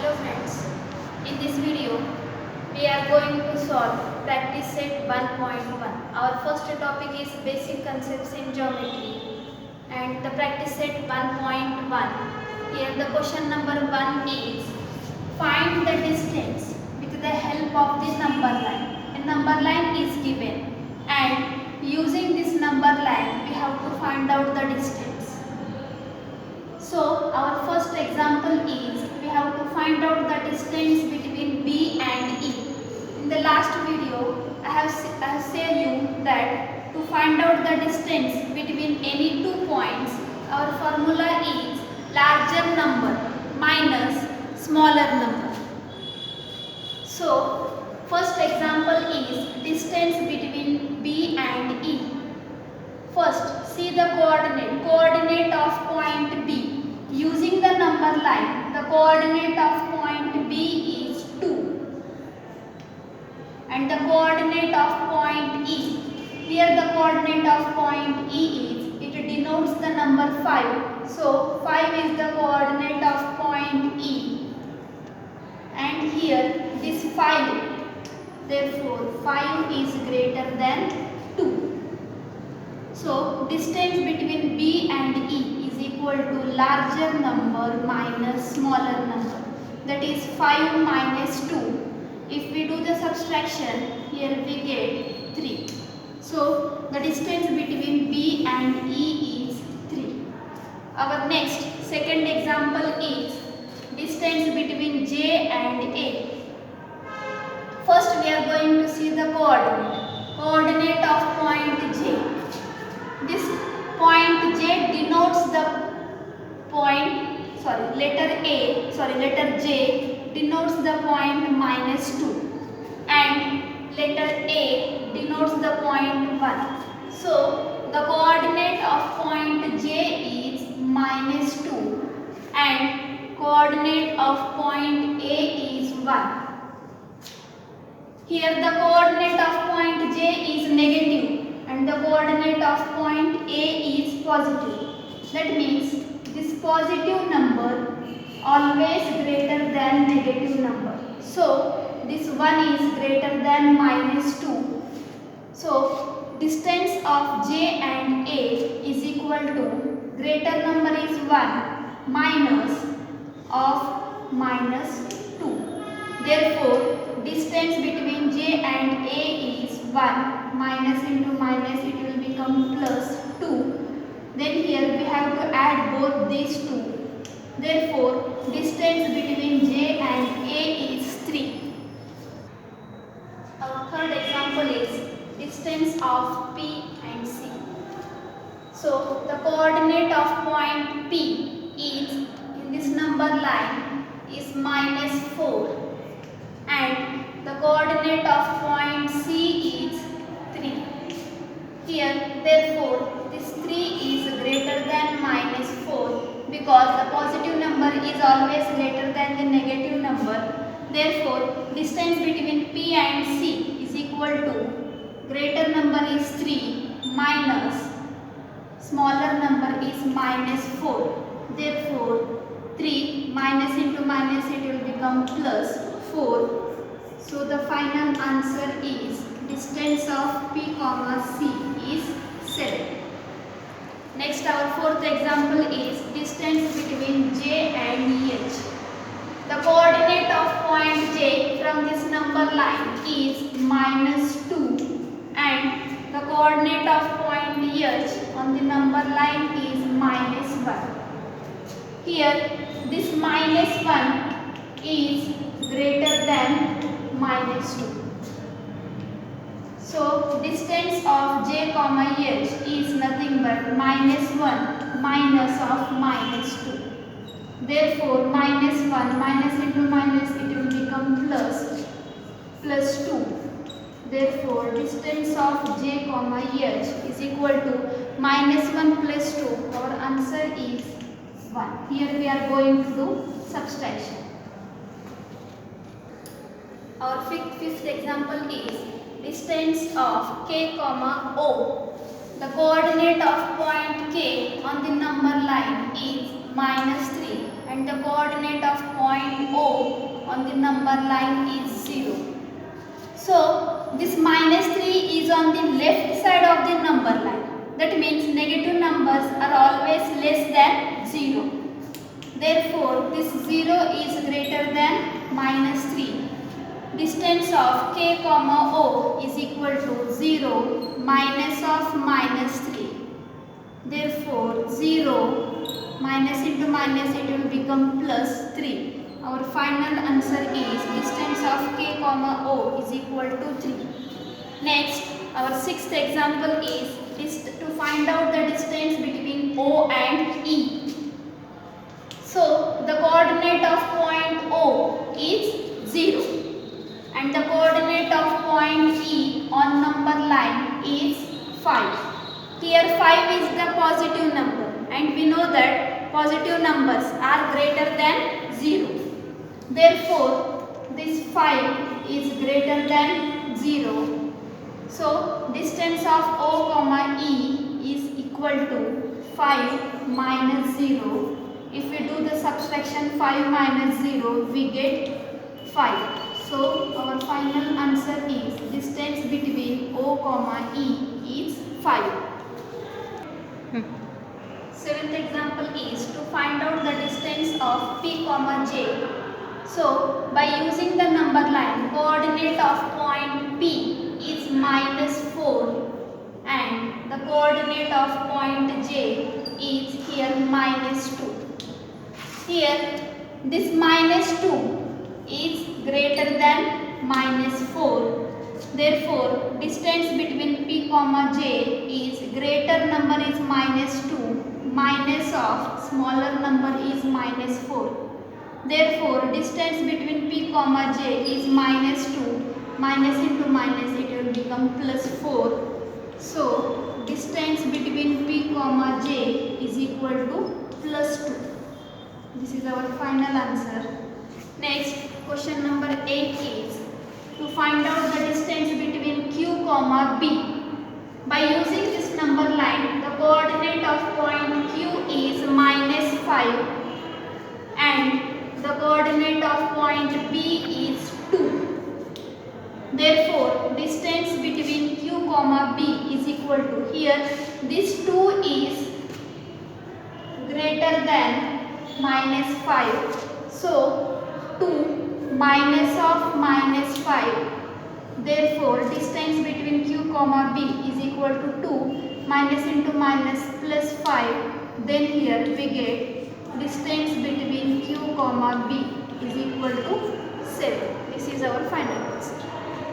Hello friends, in this video we are going to solve practice set 1.1. Our first topic is basic concepts in geometry and the practice set 1.1. Here the question number 1 is find the distance with the help of the number line. A number line is given and using this number line we have to find out the distance. So our first example is we have to find out the distance between B and E. In the last video I have said you that to find out the distance between any two points our formula is larger number minus smaller number. So first example is distance between B and E. First see the coordinate of point B. Using the number line, the coordinate of point B is 2 and the coordinate of point E. Here the coordinate of point E is, it denotes the number 5. So 5 is the coordinate of point E and here this 5. Therefore 5 is greater than 2. So distance between B and E equal to larger number minus smaller number, that is 5 minus 2. If we do the subtraction, here we get 3. So the distance between B and E is 3. Our next second example is distance between J and A. First we are going to see the coordinate of point J. This point J denotes the letter J denotes the point minus 2 and letter A denotes the point 1. So the coordinate of point J is minus 2 and coordinate of point A is 1. Here the coordinate of point J is negative and the coordinate of point A is positive. That means this positive number always greater than negative number. So this 1 is greater than minus 2. So distance of J and A is equal to greater number is 1 minus of minus 2. Therefore distance between J and A is 1. Minus into minus, it will become plus 2. Then here we have to add both these two. Therefore distance between J and A is 3. Our third example is distance of P and C. So the coordinate of point P is in this number line is minus 4 and the coordinate of point C is 3. Here therefore this 3 is greater than minus 4 because the positive number is always greater than the negative number. Therefore distance between P and C is equal to greater number is 3 minus smaller number is minus 4. Therefore 3 minus into minus, it will become plus 4. So the final answer is distance of P comma C is 7. Next our fourth example is distance between J and H. The coordinate of point J from this number line is minus 2 and the coordinate of point H on the number line is minus 1. Here this minus 1 is greater than minus 2. So distance of J comma H is nothing but minus 1 minus of minus 2. Therefore minus 1 minus into minus, it will become plus 2. Therefore distance of J comma H is equal to minus 1 plus 2. Our answer is 1. Here we are going to do subtraction. Our fifth example is distance of K comma O. The coordinate of point K on the number line is minus 3 and the coordinate of point O on the number line is 0. So this minus 3 is on the left side of the number line. That means negative numbers are always less than 0. Therefore, this 0 is greater than minus 3. Distance of k comma o is equal to 0 minus of minus 3. Therefore, 0 minus into minus, it will become plus 3. Our final answer is distance of k comma o is equal to 3. Next, our sixth example is to find out the distance between O and E. So, the coordinate of point O is 0 and the coordinate of point E on number line is 5. Here 5 is the positive number and we know that positive numbers are greater than 0. Therefore, this 5 is greater than 0. So, distance of O comma E is equal to 5 minus 0. If we do the subtraction 5 minus 0, we get 5. So, our final answer is distance between O comma E is 5. Seventh example is to find out the distance of P comma J. So, by using the number line, coordinate of point P is minus 4 and the coordinate of point J is here minus 2. Here, this minus 2 is greater than minus 4. Therefore, distance between P comma J is greater number is minus 2, minus of smaller number is minus 4. Therefore, distance between P comma J is minus 2, minus into minus, it will become plus 4. So, distance between P comma J is equal to plus 2. This is our final answer. Next, question number 8 is to find out the distance between Q comma B. By using this number line, the coordinate of point Q is minus 5 and the coordinate of point B is 2. Therefore, distance between Q comma B is equal to, here this 2 is greater than minus 5. So, 2 minus of minus 5. Therefore, distance between Q comma B is equal to 2 minus into minus plus 5. Then here we get distance between Q comma B is equal to